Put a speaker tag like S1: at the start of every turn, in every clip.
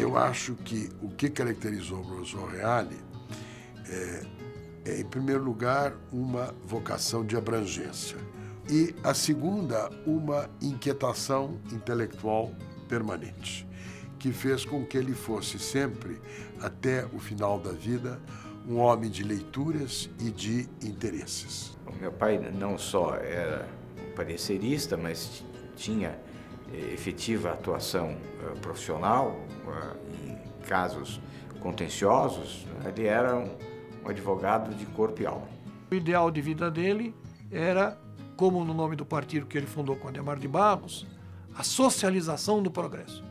S1: Eu acho que o que caracterizou o professor Reale em primeiro lugar, uma vocação de abrangência. E a segunda, uma inquietação intelectual permanente, que fez com que ele fosse sempre, até o final da vida, um homem de leituras e de interesses.
S2: O meu pai não só era parecerista, mas tinha efetiva atuação profissional em casos contenciosos. Ele era um advogado de corpo e alma.
S3: O ideal de vida dele era, como no nome do partido que ele fundou com Adhemar de Barros, a socialização do progresso.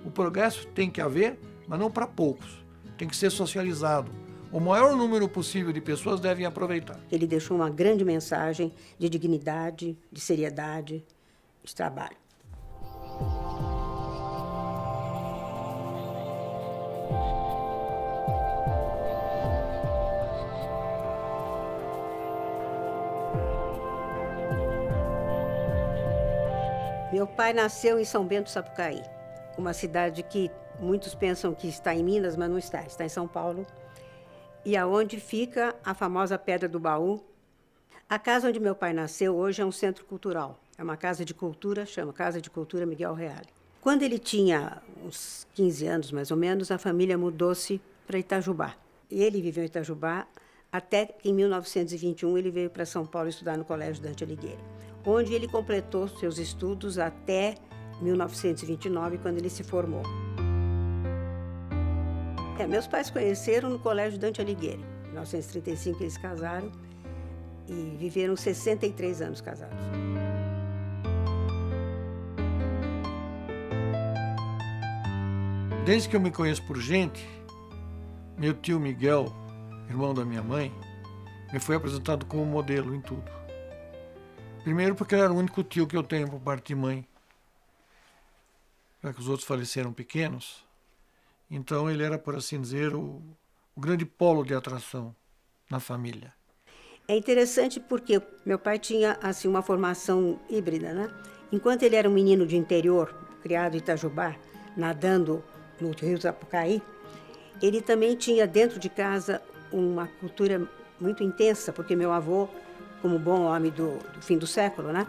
S3: O progresso tem que haver, mas não para poucos. Tem que ser socializado. O maior número possível de pessoas devem aproveitar.
S4: Ele deixou uma grande mensagem de dignidade, de seriedade, de trabalho. Meu pai nasceu em São Bento do Sapucaí, uma cidade que muitos pensam que está em Minas, mas não está, está em São Paulo, e aonde fica a famosa Pedra do Baú. A casa onde meu pai nasceu hoje é um centro cultural, é uma casa de cultura, chama Casa de Cultura Miguel Reale. Quando ele tinha uns 15 anos, mais ou menos, a família mudou-se para Itajubá. Ele viveu em Itajubá até que, em 1921, ele veio para São Paulo estudar no Colégio Dante Alighieri, onde ele completou seus estudos até 1929, quando ele se formou. Meus pais conheceram no Colégio Dante Alighieri. Em 1935 eles casaram e viveram 63 anos casados.
S3: Desde que eu me conheço por gente, meu tio Miguel, irmão da minha mãe, me foi apresentado como modelo em tudo. Primeiro porque ele era o único tio que eu tenho por parte de mãe, já que os outros faleceram pequenos. Então ele era, por assim dizer, o grande polo de atração na família.
S4: É interessante porque meu pai tinha assim uma formação híbrida, né? Enquanto ele era um menino de interior, criado em Itajubá, nadando no rio Sapucaí, ele também tinha dentro de casa uma cultura muito intensa, porque meu avô, como bom homem do fim do século, né?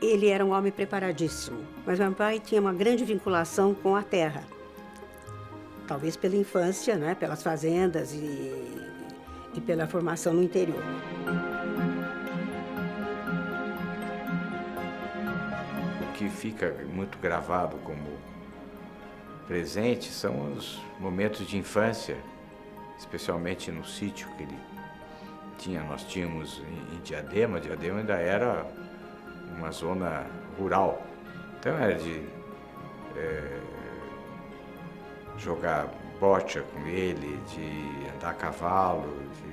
S4: Ele era um homem preparadíssimo. Mas meu pai tinha uma grande vinculação com a terra. Talvez pela infância, né? Pelas fazendas e pela formação no interior.
S2: O que fica muito gravado como presente são os momentos de infância, especialmente no sítio que ele tinha. Nós tínhamos em Diadema. Diadema ainda era uma zona rural, então era de jogar bocha com ele, de andar a cavalo, de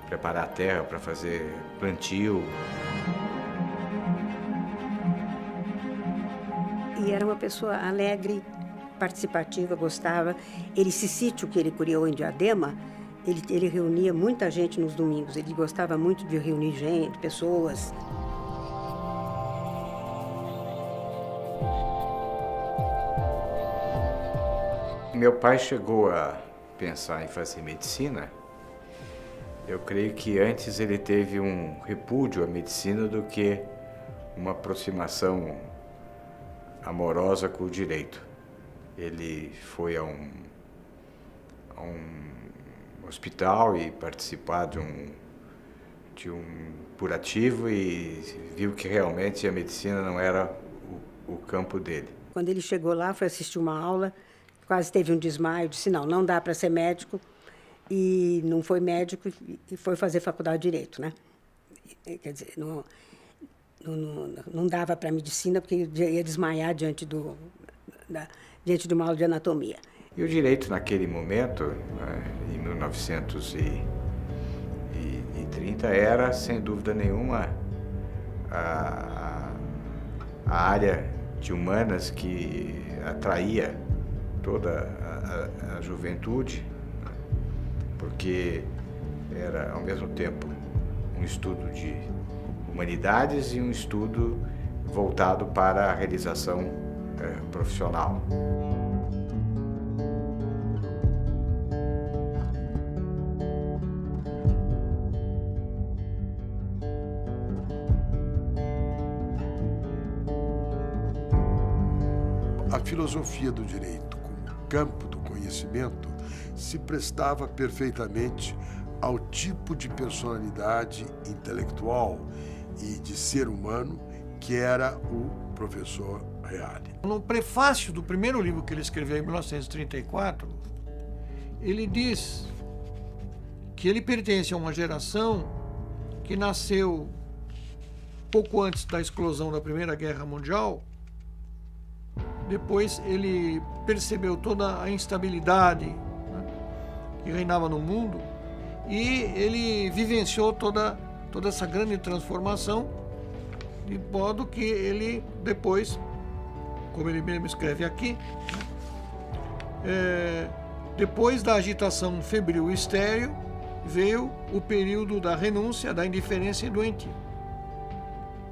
S2: preparar a terra para fazer plantio.
S4: E era uma pessoa alegre, participativa, gostava. Esse sítio que ele criou em Diadema, ele reunia muita gente nos domingos. Ele gostava muito de reunir gente, pessoas.
S2: Meu pai chegou a pensar em fazer medicina. Eu creio que antes ele teve um repúdio à medicina do que uma aproximação amorosa com o direito. Ele foi a um hospital e participar de um curativo e viu que realmente a medicina não era o campo dele.
S4: Quando ele chegou lá, foi assistir uma aula, quase teve um desmaio, disse não dá para ser médico, e não foi médico e foi fazer faculdade de Direito, né? Quer dizer, não dava para medicina porque ia desmaiar diante de uma aula de anatomia.
S2: E o direito naquele momento, em 1930, era, sem dúvida nenhuma, a área de humanas que atraía toda a juventude, porque era, ao mesmo tempo, um estudo de humanidades e um estudo voltado para a realização profissional.
S1: a filosofia do direito, como campo do conhecimento, se prestava perfeitamente ao tipo de personalidade intelectual e de ser humano que era o professor Reale.
S3: No prefácio do primeiro livro que ele escreveu em 1934, ele diz que ele pertence a uma geração que nasceu pouco antes da explosão da Primeira Guerra Mundial. Depois ele percebeu toda a instabilidade, né, que reinava no mundo, e ele vivenciou toda essa grande transformação, de modo que ele depois, como ele mesmo escreve aqui, depois da agitação febril e estéril, veio o período da renúncia, da indiferença e doentia.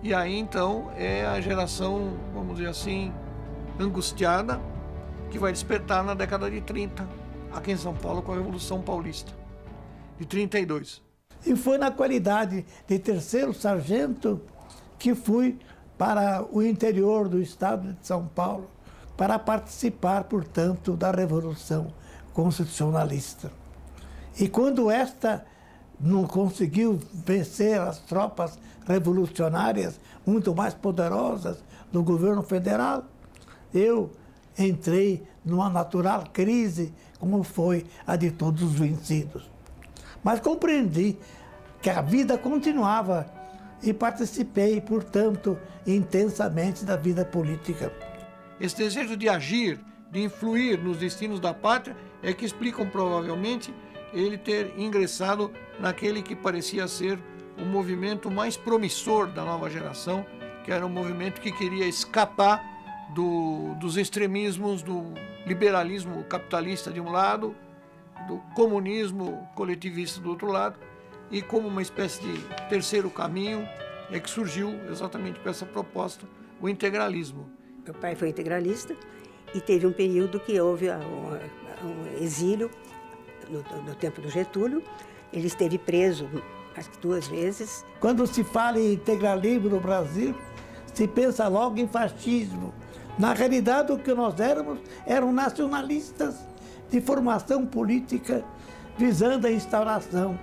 S3: E aí, então, é a geração, vamos dizer assim, angustiada, que vai despertar na década de 30, aqui em São Paulo, com a Revolução Paulista, de 32.
S5: E foi na qualidade de terceiro sargento que fui para o interior do estado de São Paulo para participar, portanto, da Revolução Constitucionalista. E quando esta não conseguiu vencer as tropas revolucionárias muito mais poderosas do governo federal, eu entrei numa natural crise, como foi a de todos os vencidos. Mas compreendi que a vida continuava e participei, portanto, intensamente da vida política.
S3: Esse desejo de agir, de influir nos destinos da pátria, é que explicam provavelmente ele ter ingressado naquele que parecia ser o movimento mais promissor da nova geração, que era um movimento que queria escapar dos extremismos do liberalismo capitalista de um lado, do comunismo coletivista do outro lado, e como uma espécie de terceiro caminho é que surgiu exatamente com essa proposta, o integralismo.
S4: Meu pai foi integralista e teve um período que houve um exílio no tempo do Getúlio. Ele esteve preso acho que 2 vezes.
S5: Quando se fala em integralismo no Brasil, se pensa logo em fascismo. Na realidade, o que nós éramos eram nacionalistas de formação política visando a instauração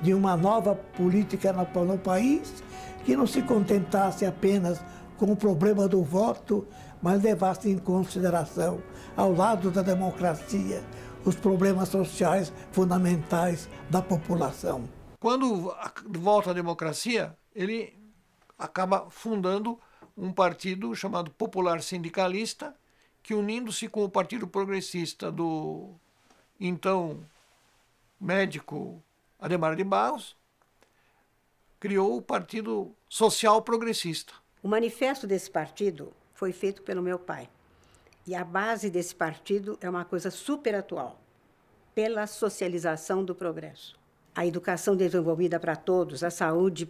S5: de uma nova política no país que não se contentasse apenas com o problema do voto, mas levasse em consideração, ao lado da democracia, os problemas sociais fundamentais da população.
S3: Quando volta à democracia, ele acaba fundando um partido chamado Popular Sindicalista, que, unindo-se com o Partido Progressista do então médico Adhemar de Barros, criou o Partido Social Progressista.
S4: O manifesto desse partido foi feito pelo meu pai. E a base desse partido é uma coisa super atual, pela socialização do progresso. A educação desenvolvida para todos, a saúde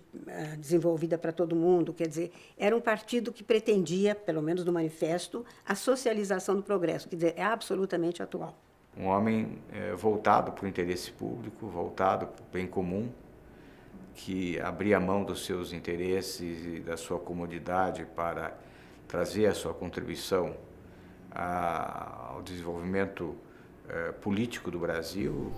S4: desenvolvida para todo mundo, quer dizer, era um partido que pretendia, pelo menos no manifesto, a socialização do progresso, quer dizer, é absolutamente atual.
S2: Um homem voltado para o interesse público, voltado para o bem comum, que abria mão dos seus interesses e da sua comodidade para trazer a sua contribuição ao desenvolvimento político do Brasil.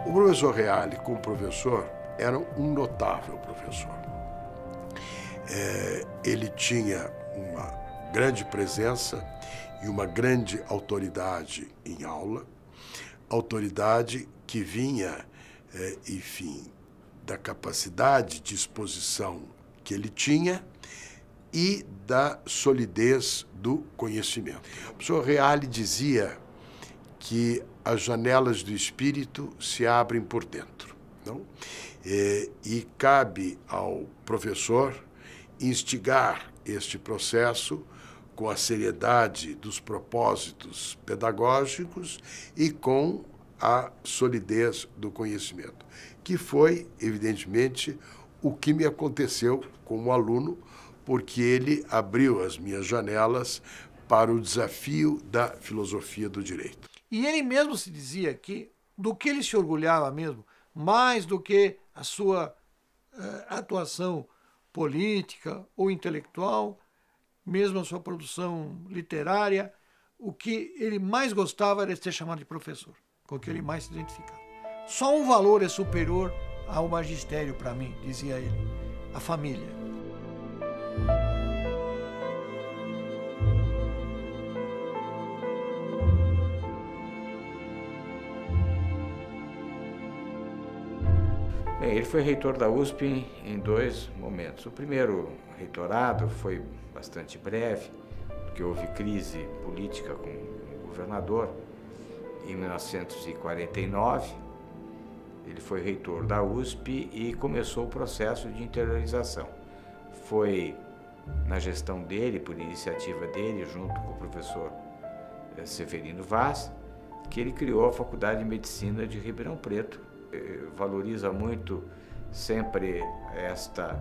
S1: O professor Reale, como professor, era um notável professor. Ele tinha uma grande presença e uma grande autoridade em aula, autoridade que vinha, enfim, da capacidade de exposição que ele tinha e da solidez do conhecimento. O professor Reale dizia que as janelas do espírito se abrem por dentro, não? E cabe ao professor instigar este processo com a seriedade dos propósitos pedagógicos e com a solidez do conhecimento, que foi, evidentemente, o que me aconteceu como aluno, porque ele abriu as minhas janelas para o desafio da filosofia do direito.
S3: E ele mesmo se dizia que, do que ele se orgulhava mesmo, mais do que a sua atuação política ou intelectual, mesmo a sua produção literária, o que ele mais gostava era de ser chamado de professor, com o que ele mais se identificava. Só um valor é superior ao magistério para mim, dizia ele, a família.
S2: Bem, ele foi reitor da USP em 2 momentos. O primeiro reitorado foi bastante breve, porque houve crise política com o governador. Em 1949, ele foi reitor da USP e começou o processo de interiorização. Foi na gestão dele, por iniciativa dele, junto com o professor Severino Vaz, que ele criou a Faculdade de Medicina de Ribeirão Preto. Valoriza muito sempre esta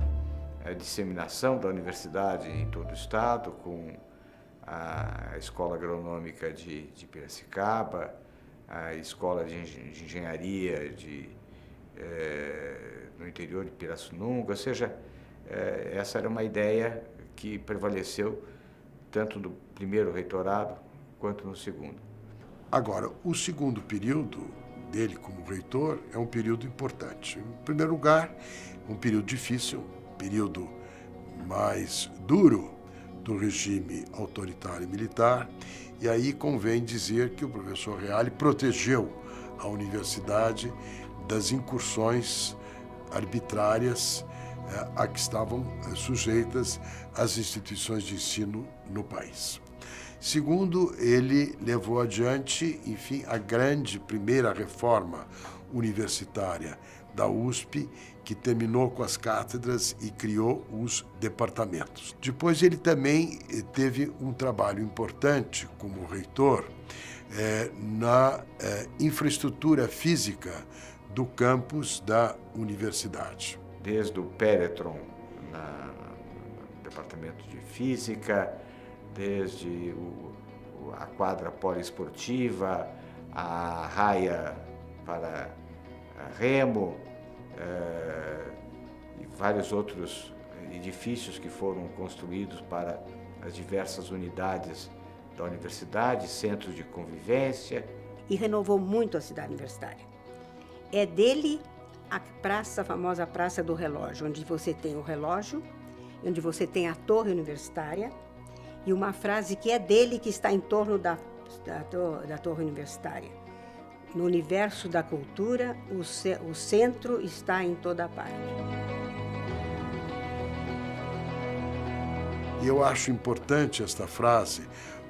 S2: disseminação da universidade em todo o estado, com a Escola Agronômica de Piracicaba, a Escola de Engenharia no interior de Pirassununga, ou seja, essa era uma ideia que prevaleceu tanto no primeiro reitorado quanto no segundo.
S1: Agora, o segundo período dele como reitor é um período importante. Em primeiro lugar, um período difícil, um período mais duro do regime autoritário e militar, e aí convém dizer que o professor Reale protegeu a universidade das incursões arbitrárias a que estavam sujeitas as instituições de ensino no país. Segundo, ele levou adiante, enfim, a grande primeira reforma universitária da USP, que terminou com as cátedras e criou os departamentos. Depois ele também teve um trabalho importante como reitor na infraestrutura física do campus da universidade.
S2: Desde o Péretron, no departamento de física, desde a quadra poliesportiva, a raia para remo, e vários outros edifícios que foram construídos para as diversas unidades da universidade, centros de convivência.
S4: E renovou muito a cidade universitária. É dele a praça, a famosa Praça do Relógio, onde você tem o relógio, onde você tem a torre universitária, e uma frase que é dele que está em torno da torre universitária. No universo da cultura, o centro está em toda parte.
S1: Eu acho importante esta frase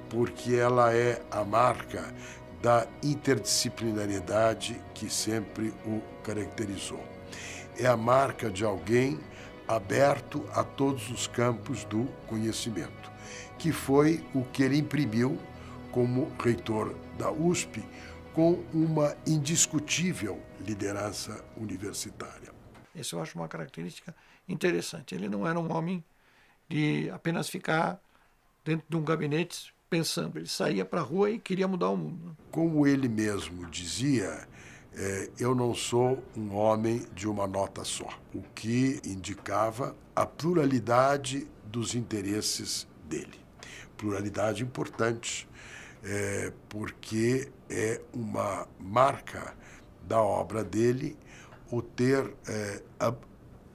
S1: porque ela é a marca da interdisciplinariedade que sempre o caracterizou. É a marca de alguém aberto a todos os campos do conhecimento, que foi o que ele imprimiu como reitor da USP, com uma indiscutível liderança universitária.
S3: Essa eu acho uma característica interessante. Ele não era um homem de apenas ficar dentro de um gabinete pensando. Ele saía para a rua e queria mudar o mundo.
S1: Como ele mesmo dizia, eu não sou um homem de uma nota só, o que indicava a pluralidade dos interesses dele. Pluralidade importante, porque é uma marca da obra dele o ter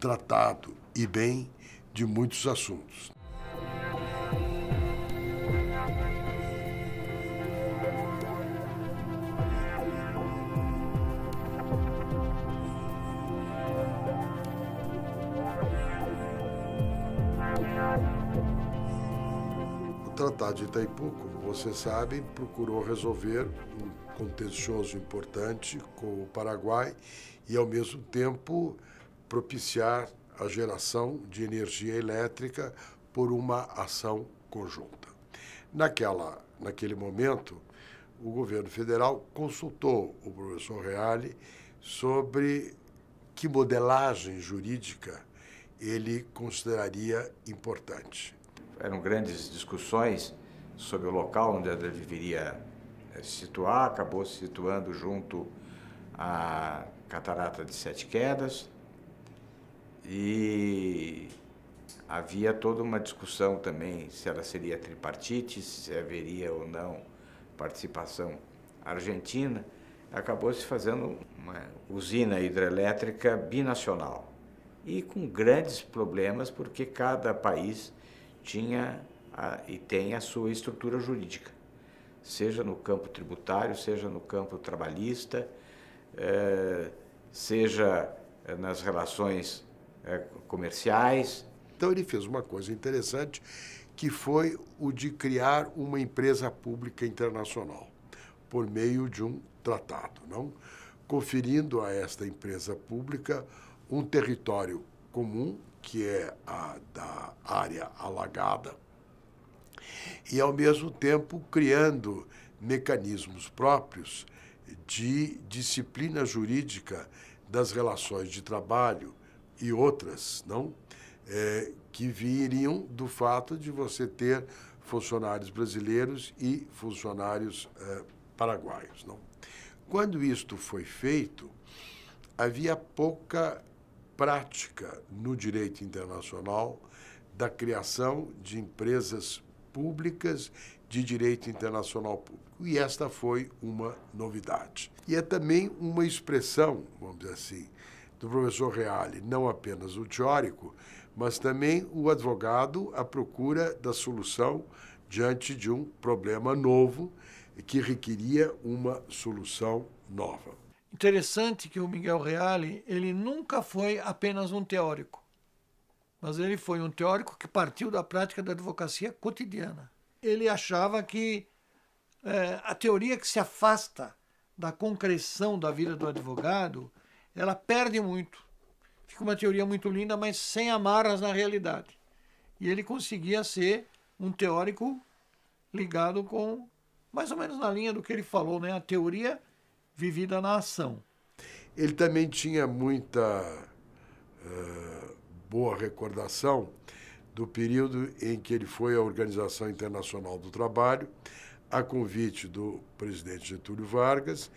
S1: tratado e bem de muitos assuntos. O Tratado de Itaipu, como vocês sabem, procurou resolver um contencioso importante com o Paraguai e, ao mesmo tempo, propiciar a geração de energia elétrica por uma ação conjunta. Naquele momento, o governo federal consultou o professor Reale sobre que modelagem jurídica ele consideraria importante.
S2: Eram grandes discussões sobre o local onde ele deveria se situar, acabou se situando junto à Catarata de Sete Quedas, e havia toda uma discussão também se ela seria tripartite, se haveria ou não participação argentina. Acabou se fazendo uma usina hidrelétrica binacional e com grandes problemas, porque cada país tinha e tem a sua estrutura jurídica, seja no campo tributário, seja no campo trabalhista, seja nas relações comerciais.
S1: Então ele fez uma coisa interessante, que foi o de criar uma empresa pública internacional, por meio de um tratado, não? Conferindo a esta empresa pública um território comum, que é a da área alagada, e, ao mesmo tempo, criando mecanismos próprios de disciplina jurídica das relações de trabalho e outras, não? Que viriam do fato de você ter funcionários brasileiros e funcionários paraguaios, não? Quando isto foi feito, havia pouca prática no direito internacional da criação de empresas públicas de direito internacional público. E esta foi uma novidade. E é também uma expressão, vamos dizer assim, do professor Reale, não apenas o teórico, mas também o advogado à procura da solução diante de um problema novo que requeria uma solução nova.
S3: Interessante que o Miguel Reale, ele nunca foi apenas um teórico, mas ele foi um teórico que partiu da prática da advocacia cotidiana. Ele achava que a teoria que se afasta da concreção da vida do advogado, ela perde muito. Fica uma teoria muito linda, mas sem amarras na realidade. E ele conseguia ser um teórico ligado com, mais ou menos na linha do que ele falou, né? A teoria vivida na ação.
S1: Ele também tinha muita boa recordação do período em que ele foi à Organização Internacional do Trabalho, a convite do presidente Getúlio Vargas,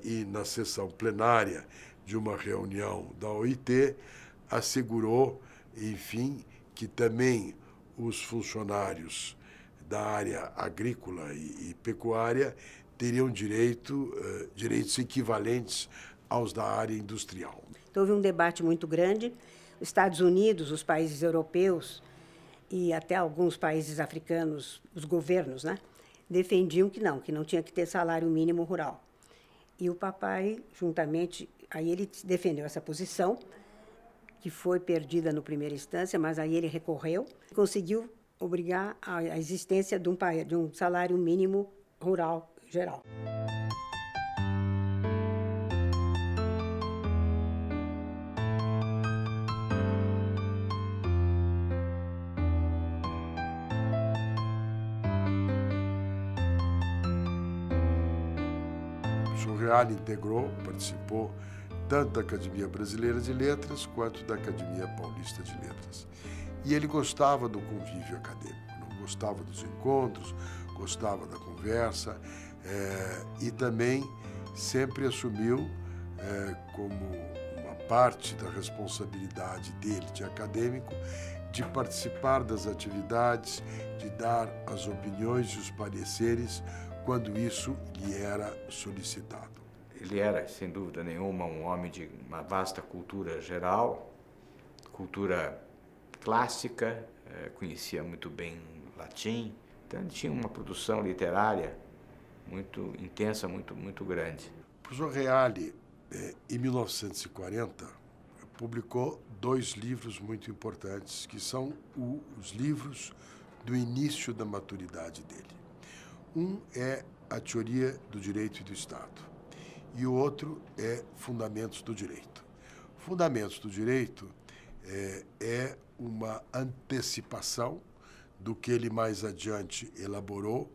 S1: e na sessão plenária de uma reunião da OIT, assegurou, enfim, que também os funcionários da área agrícola e pecuária teriam direitos equivalentes aos da área industrial.
S4: Então, houve um debate muito grande. Os Estados Unidos, os países europeus e até alguns países africanos, os governos, né, defendiam que não tinha que ter salário mínimo rural. E o papai, juntamente, aí ele defendeu essa posição, que foi perdida no primeira instância, mas aí ele recorreu e conseguiu obrigar a existência de um salário mínimo rural geral.
S1: O Reale participou tanto da Academia Brasileira de Letras quanto da Academia Paulista de Letras. E ele gostava do convívio acadêmico, não gostava dos encontros, gostava da conversa, e também sempre assumiu como uma parte da responsabilidade dele de acadêmico de participar das atividades, de dar as opiniões e os pareceres quando isso lhe era solicitado.
S2: Ele era, sem dúvida nenhuma, um homem de uma vasta cultura geral, cultura clássica, conhecia muito bem latim, então ele tinha uma produção literária muito intensa, muito grande.
S1: O professor Reale, em 1940, publicou 2 livros muito importantes, que são os livros do início da maturidade dele. Um é A Teoria do Direito e do Estado, e o outro é Fundamentos do Direito. Fundamentos do Direito é uma antecipação do que ele mais adiante elaborou,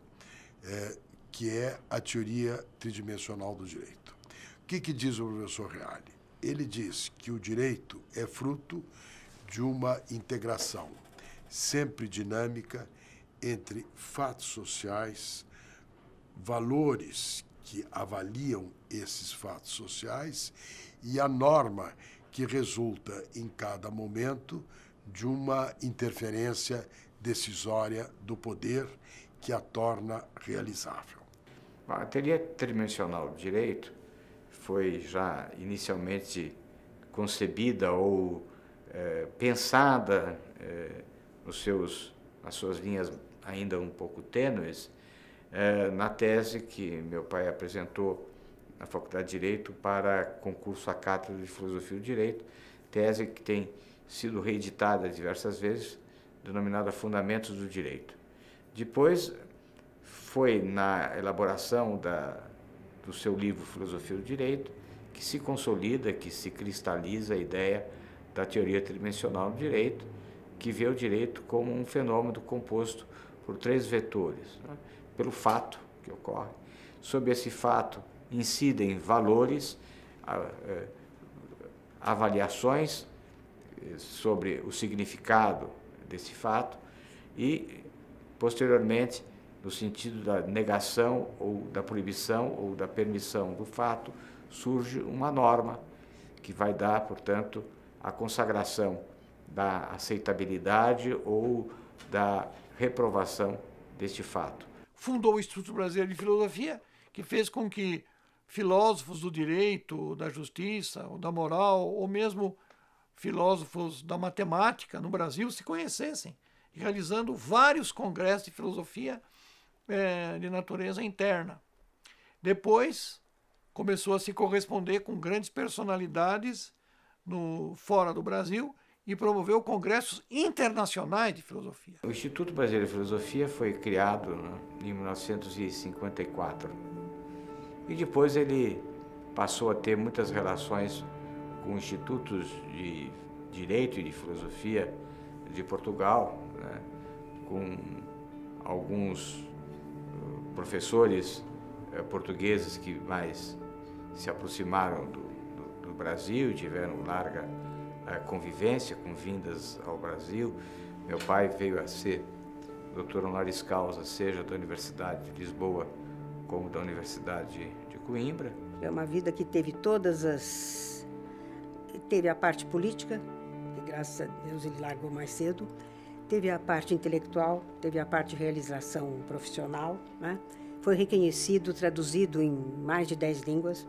S1: que é a teoria tridimensional do direito. O que diz o professor Reale? Ele diz que o direito é fruto de uma integração sempre dinâmica entre fatos sociais, valores que avaliam esses fatos sociais e a norma que resulta em cada momento de uma interferência decisória do poder que a torna realizável.
S2: A teoria tridimensional do direito foi já inicialmente concebida ou pensada nas suas linhas ainda um pouco tênues, na tese que meu pai apresentou na Faculdade de Direito para concurso à Cátedra de Filosofia do Direito, tese que tem sido reeditada diversas vezes, denominada Fundamentos do Direito. Depois, foi na elaboração do seu livro Filosofia do Direito que se consolida, que se cristaliza a ideia da teoria tridimensional do direito, que vê o direito como um fenômeno composto por três vetores, né? Pelo fato que ocorre. Sobre esse fato incidem valores, avaliações sobre o significado desse fato e, posteriormente, no sentido da negação ou da proibição ou da permissão do fato, surge uma norma que vai dar, portanto, a consagração da aceitabilidade ou da reprovação deste fato.
S3: Fundou o Instituto Brasileiro de Filosofia, que fez com que filósofos do direito, da justiça, ou da moral, ou mesmo filósofos da matemática no Brasil se conhecessem, realizando vários congressos de filosofia de natureza interna. Depois, começou a se corresponder com grandes personalidades fora do Brasil e promoveu congressos internacionais de filosofia.
S2: O Instituto Brasileiro de Filosofia foi criado, né, em 1954 e depois ele passou a ter muitas relações com institutos de Direito e de Filosofia de Portugal, né, com alguns professores portugueses que mais se aproximaram do Brasil, tiveram larga convivência com vindas ao Brasil. Meu pai veio a ser doutor honoris causa, seja da Universidade de Lisboa como da Universidade de Coimbra.
S4: É uma vida que teve teve a parte política, que graças a Deus ele largou mais cedo, teve a parte intelectual, teve a parte de realização profissional, né? Foi reconhecido, traduzido em mais de 10 línguas,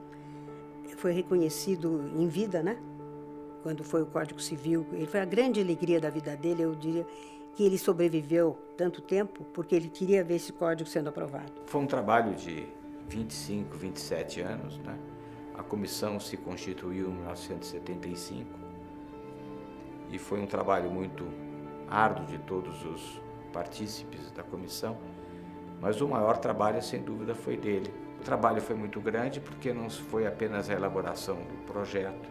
S4: foi reconhecido em vida, né? Quando foi o Código Civil, ele foi a grande alegria da vida dele. Eu diria que ele sobreviveu tanto tempo porque ele queria ver esse código sendo aprovado.
S2: Foi um trabalho de 25, 27 anos, né? A comissão se constituiu em 1975 e foi um trabalho muito árduo de todos os partícipes da comissão, mas o maior trabalho, sem dúvida, foi dele. O trabalho foi muito grande porque não foi apenas a elaboração do projeto,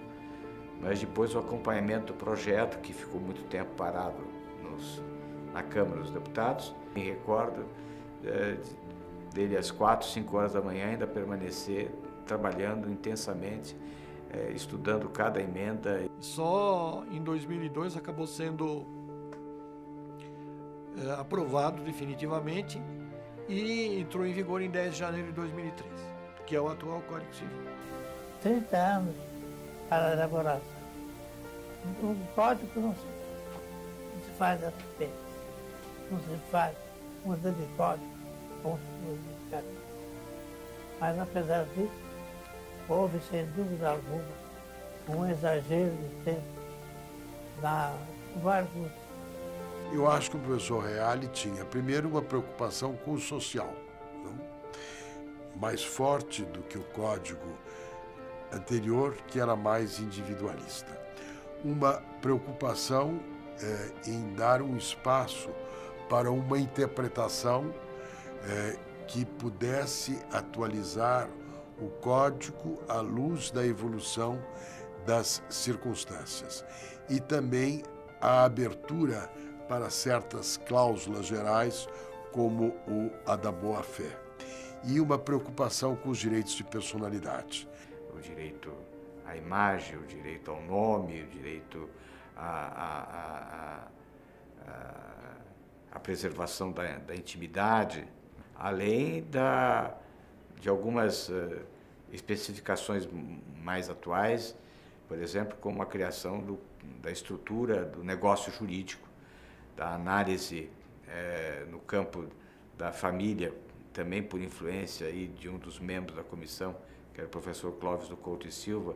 S2: mas depois o acompanhamento do projeto, que ficou muito tempo parado na Câmara dos Deputados. Me recordo dele às 4, 5 horas da manhã ainda permanecer trabalhando intensamente, estudando cada emenda.
S3: Só em 2002 acabou sendo aprovado definitivamente e entrou em vigor em 10 de janeiro de 2003, que é o atual Código Civil.
S5: 30 anos para a elaboração. O código não se faz a respeito, não se faz muda de código, mas apesar disso, houve sem dúvida alguma um exagero de tempo na vários.
S1: Eu acho que o professor Reale tinha, primeiro, uma preocupação com o social, não? Mais forte do que o código anterior, que era mais individualista. Uma preocupação em dar um espaço para uma interpretação que pudesse atualizar o código à luz da evolução das circunstâncias. E também a abertura para certas cláusulas gerais, como a da boa-fé. E uma preocupação com os direitos de personalidade.
S2: O direito à imagem, o direito ao nome, o direito à preservação da intimidade, além de algumas especificações mais atuais, por exemplo, como a criação da estrutura do negócio jurídico, da análise no campo da família, também por influência aí de um dos membros da comissão, que era o professor Clóvis do Couto e Silva,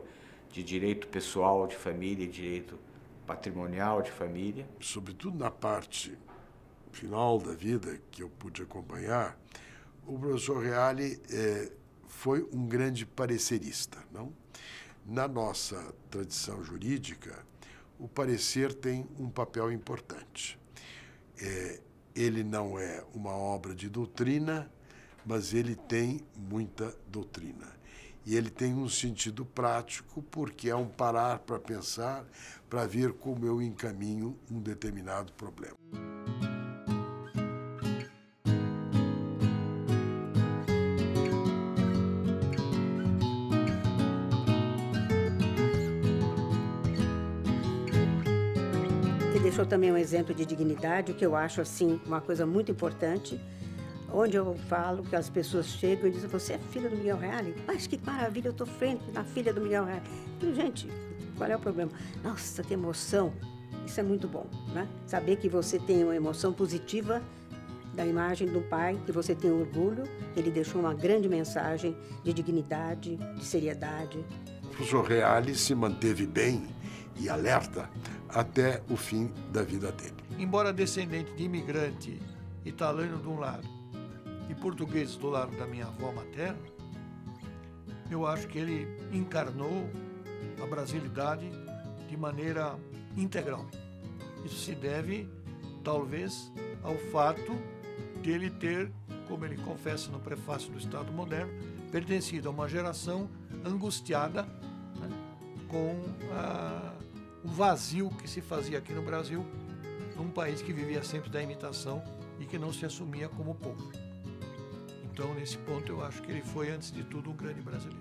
S2: de direito pessoal de família e direito patrimonial de família.
S1: Sobretudo na parte final da vida que eu pude acompanhar, o professor Reale foi um grande parecerista, não? Na nossa tradição jurídica, o parecer tem um papel importante. Ele não é uma obra de doutrina, mas ele tem muita doutrina. E ele tem um sentido prático, porque é um parar para pensar, para ver como eu encaminho um determinado problema.
S4: Deixou também um exemplo de dignidade, o que eu acho assim uma coisa muito importante, onde eu falo que as pessoas chegam e dizem: você é filha do Miguel Reale? Mas que maravilha, eu estou frente na filha do Miguel Reale. E, gente, qual é o problema? Nossa, que emoção! Isso é muito bom, né? Saber que você tem uma emoção positiva da imagem do pai, que você tem orgulho, ele deixou uma grande mensagem de dignidade, de seriedade.
S1: O professor Reale se manteve bem e alerta até o fim da vida dele.
S3: Embora descendente de imigrante italiano de um lado e português do lado da minha avó materna, eu acho que ele encarnou a brasilidade de maneira integral. Isso se deve, talvez, ao fato de ele ter, como ele confessa no prefácio do Estado Moderno, pertencido a uma geração angustiada, né, com o vazio que se fazia aqui no Brasil, num país que vivia sempre da imitação e que não se assumia como povo. Então, nesse ponto, eu acho que ele foi, antes de tudo, um grande brasileiro.